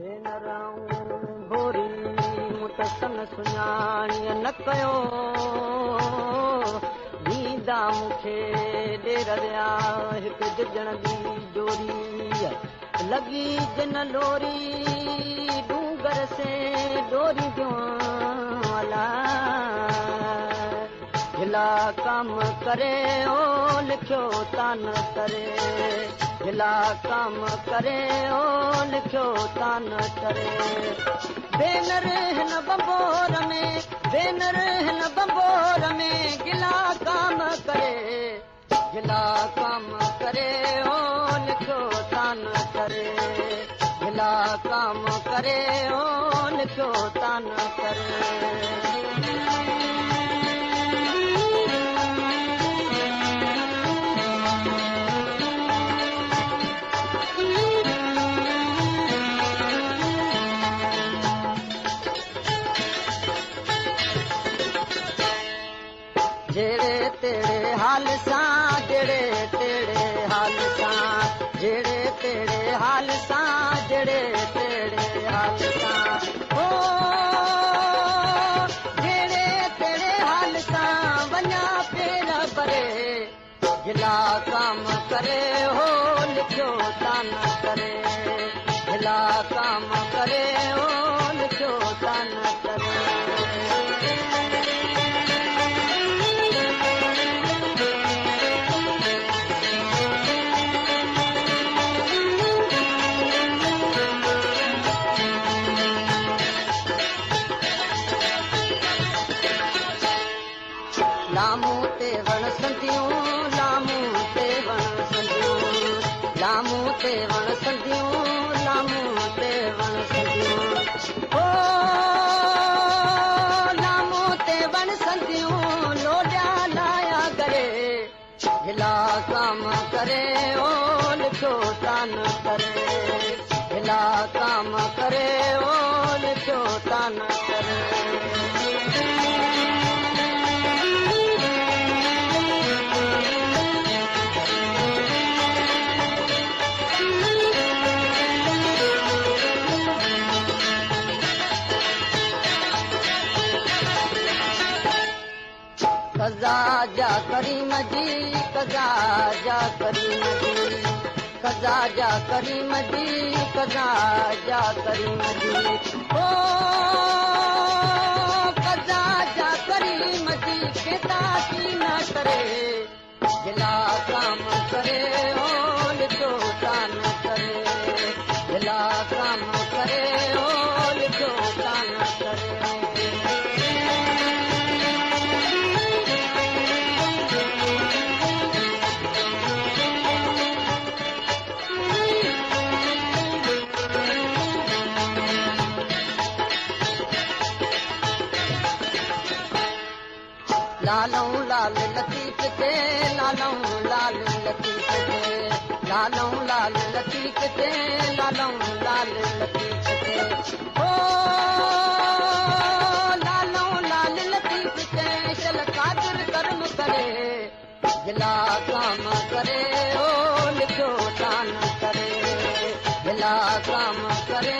भोरी मुतसन सुञाणीअ न कयो ॾींदा मूंखे ॾेर विया हिकु ॾिजण जी जोरी लॻी जिन लोरी डूंगर से डोरी ॾियो अला ढिला कम करे ओ लिखियो तान करे ढिला कम करे ओ लिखियो तान करे भेनर हिन बंबोर में भेनर हिन बंबोर में गिला कम करे गिला कम करे ओ लिखियो तान करे गिला कम करे ओ लिखियो तान करे जेड़े तेड़े हाल सां जेड़े तेड़े हाल सां जेड़े तेड़े हाल सां जेड़े तेड़े हाल सां ओ जेड़े तेड़े हाल सां वञा पेर भरे गिला कम करे हो लिखियो तान करे गिला कम करे हो लिखियो तान करे लामू ते वण संदियूं लामू ते वण संदियूं लामू ते वण संदियूं लामू ते वण संदियूं ओ लामू ते वण संदियूं लोॾिया लाया करे गिला कम करे ओ लिखियो तान करे गिला कम करे ओ लिखियो तान करे कज़ा जा करीम जी कज़ा जा करीम जी कज़ा जा करीम जी कज़ा जा करीम जी ओ कज़ा जा करीम जी केता की न करे गिला कम करे ओ लिखियो तान करे गिला कम करे ओ लिखियो तान करे लालूं लाल लतीफ़ ते लालूं लाल लतीफ़ ते लालूं लाल लतीफ़ ते लालूं लाल लतीफ़ ते ओ लालूं लाल लतीफ़ ते चल कादिर कर्म करे गिला कम करे ओ लिखियो तान करे गिला कम करे